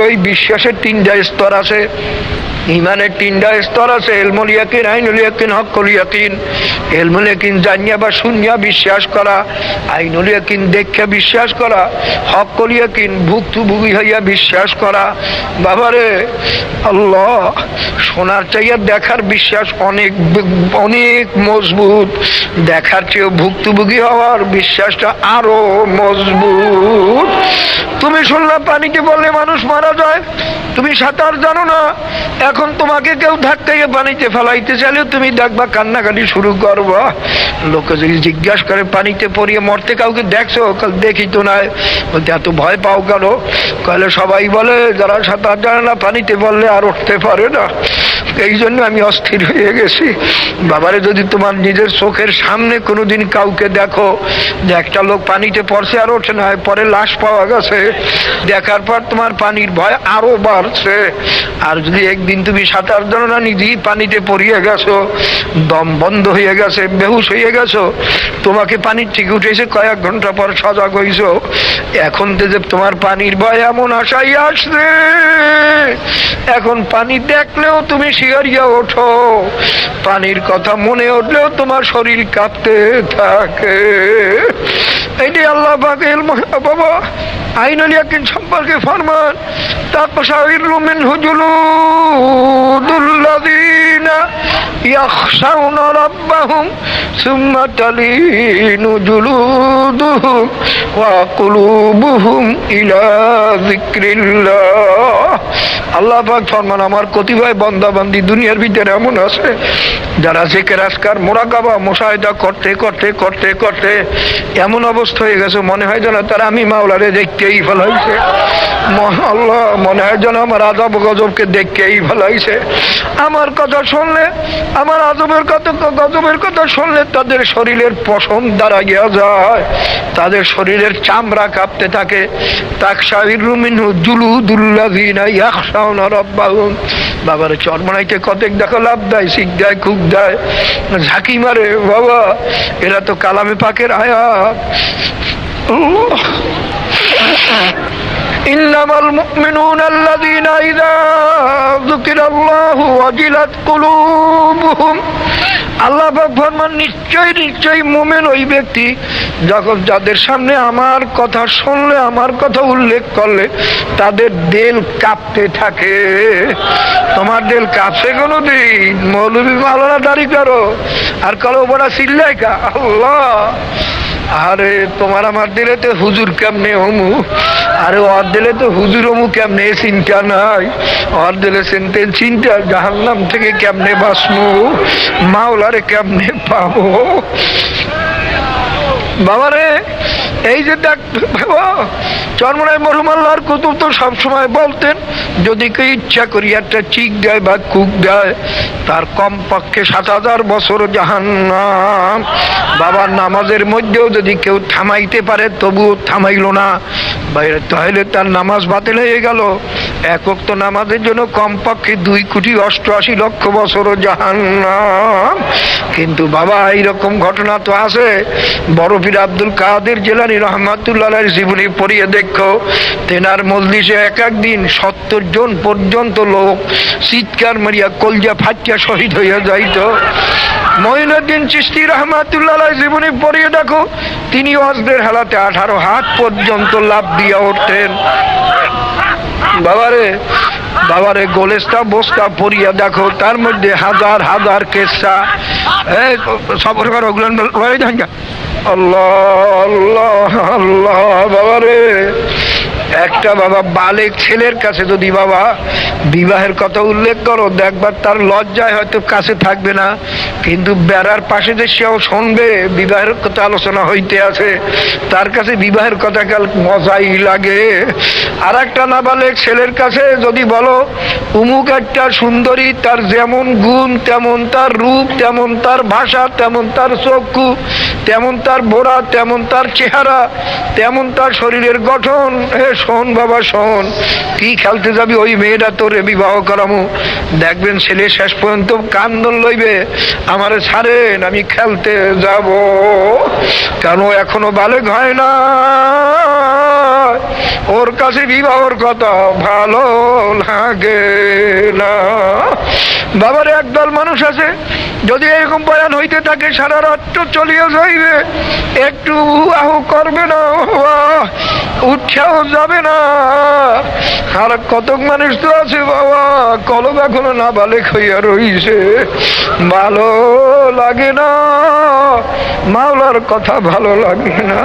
ওই বিশ্বাসের তিনটা স্তর আছে, ইমানের তিনটা স্তর আছে, ইলমুল ইয়াকিন, আইনুল ইয়াকিন, হক্কুল ইয়াকিন। ইলমুল ইয়াকিন জানিয়া বা শুনিয়া বিশ্বাস করা, আইনুল ইয়াকিন দেখে বিশ্বাস করা, হক্কুল ইয়াকিন ভুক্তভোগী হইয়া বিশ্বাস করা। বাবারে আল্লাহ, শোনার চাইয়া দেখার বিশ্বাস অনেক অনেক মজবুত, দেখার চেয়ে ভুক্তভোগী হওয়ার বিশ্বাসটা আরো মজবুত। তুমি শুনলা পানিতে বললে মানুষ মারা যায়, তুমি সাঁতার জানো না, এখন তোমাকে কেউ ধাক্কাইয়ে পানিতে ফেলাইতে চাইলেও তুমি দেখবা কান্নাকাটি শুরু করবা। লোকে যদি জিজ্ঞাসা করে পানিতে পড়িয়ে মরতে কাউকে দেখছো, দেখি তো নাই। বলতে এত ভয় পাও কেন? তাহলে সবাই বলে যারা সাঁতার জানে না পানিতে বললে আর উঠতে পারে না, এই জন্য আমি অস্থির হয়ে গেছি। বাবারে, যদি তোমার নিজের চোখের সামনে কোনোদিন কাউকে দেখো যে একটা লোক পানিতে পড়ছে আর ওঠে না, পরে লাশ পাওয়া গেছে, দেখার পর তোমার পানির ভয় আরো বাড়ছে। আর যদি একদিন তুমি সাঁতার জানো না, নিজেই পানিতে পড়িয়ে গেছো, দম বন্ধ হয়ে গেছে, বেহুশ হয়ে গেছো, তোমাকে পানির থেকে উঠেছে কয়েক ঘন্টা পর সজাগ হইছো, এখন যে তোমার পানির ভয় এমন আশাই আসছে, এখন পানি দেখলেও তুমি শিহরিয়া ওঠো, পানির কথা মনে উঠলেও তোমার শরীর কাঁপতে থাকে। এইটাই আল্লাহ পাক বাবা আইনুল ইয়াকিন সম্পর্কে ফরমান, তাকশাইরু মিনহু জুলুদুল্লাযীনা ইয়াখশাউনা রাব্বাহুম সুম্মা তালিনু জুলুদুহুম ওয়া কুলুবুহুম ইলা যিকরিল্লাহ। আল্লাহ পাক ফরমান, আমার কতিপয় বান্দা বান্দি দুনিয়ার ভিতরে এমন আছে যারা জিকির আজকার মুরাকাবা মুশাহিদা করতে করতে করতে করতে এমন অবস্থা হয়ে গেছে, মনে হয় যেন তারা আমি মাওলারে দেখতেই ফেলাইছে। আল্লাহ, মনে হয় যেন আমার আযাব গজবকে দেখতেই ফেলাইছে। আমার কথা শুনলে, আমার আযাবের কথা গজবের কথা শুনলে তাদের শরীরের পশম দাঁড়াইয়া যায়, তাদের শরীরের চামড়া কাঁপতে থাকে। তাকশাইরু মিনহু জুলুদুল্লাযীনা ইয়াখশাউনা রাব্বাহুম। বাবারে, চরমনাইতে কতেক দেখো লাভ দেয়, শিখ দেয়, খুব দেয়, ঝাঁকি মারে। বাবা, এরা তো কালামে পাকের আয়াত। ইন্নামাল মুমিনুনা আল্লাযীনা ইযা যুকিরাল্লাহু ওয়াজিলাত কুলুবুহুম। আল্লাহ পাক ফরমান, নিশ্চয় নিশ্চয় মুমিন ওই ব্যক্তি যখন যাদের সামনে আমার কথা শুনলে, আমার কথা উল্লেখ করলে তাদের দিল কাঁপতে থাকে। তোমার দিল কাঁপছে কোনোদিন? মৌলভী মাওলানা দাঁড়ি করো আর করো বড় চিল্লাই কা আল্লাহ, আরে তোমার আমার দিলে তো হুজুর কেমনে হমু, আরে ওর দিলে তো হুজুর হমু কেমনে চিন্তা নাই, ওর দিলে চিন্তা জাহান্নাম থেকে কেমনে বাঁচমু, মাওলারে কেমনে পাবো। বাবারে, এই যে দেখ চরমনাই মরহুম আল্লাহর কুতুব তো সবসময় বলতেন, যদি কেউ ইচ্ছা করি একটা চিক দেয় বা কুক দেয়, তার কমপক্ষে ৭,০০০ বছর জাহান্নাম। বাবার নামাজের মধ্যেও যদি কেউ থামাইতে পারে তবুও থামাইল না, বাইরে তাহলে তার নামাজ বাতিল হয়ে গেল। এক ওয়াক্ত নামাজের জন্য কমপক্ষে 2,88,00,000 বছর জাহান্নাম। কিন্তু বাবা, এইরকম ঘটনা তো আছে। বড় পীর আব্দুল কাদের জিলানী রহমাতুল্লাহ আলাইহির জীবনী পড়িয়ে দেখো, তেনার মজলিসে এক একদিন 70 জন পর্যন্ত লোক চিৎকার মারিয়া কলজা ফাটিয়া শহীদ হইয়া যাইত। মঈনুদ্দিন চিশতি রহমাতুল্লাহ আলাইহির জীবনী পড়িয়ে দেখো, তিনি ওয়াজদের হালাতে 18 হাত পর্যন্ত লাফ দিয়া উঠতেন। বাবারে বাবারে, গোলেস্তা বস্তা পড়িয়া দেখো, তার মধ্যে হাজার হাজার কেসা। সবর করো, আল্লাহ আল্লাহ আল্লাহ। বাবারে, একটা বাবা বালেক ছেলের কাছে যদি বাবা বিবাহের কথা উল্লেখ করো, দেখবার তার লজ্জায় হয়তো কাছে থাকবে না, কিন্তু বেড়ার পাশে যে সেও শুনবে বিবাহের কথা আলোচনা হইতে আছে, তার কাছে বিবাহের কথা কাল মজাই লাগে। আর একটা নাবালেক ছেলের কাছে যদি বলো উমুক একটা সুন্দরী, তার যেমন গুণ তেমন তার রূপ, তেমন তার ভাষা, তেমন তার চক্ষু, তেমন তার বোড়া, তেমন তার চেহারা, তেমন তার শরীরের গঠন, শোন বাবা শোন, কি খেলতে যাবি ওই মেয়েটা তোরে বিবাহ করামু, দেখবেন ছেলে শেষ পর্যন্ত কান্দন লইবে, আমারে ছাড়েন আমি খেলতে যাব, কেন এখনো বালেগ হয় না। হয়, ওর কাছে বিবাহর কথা ভালো লাগে না। বাবার একদল মানুষ আছে, যদি এরকম বয়ান হইতে থাকে সারা রাত চলিয়ে যাইবে, একটু আহ করবে না, উৎসাহ যাবে না। আর কতক মানুষ তো আছে বাবা, কলম এখনো না বালেক হইয়া রইছে, ভালো লাগে না, মাওলার কথা ভালো লাগে না।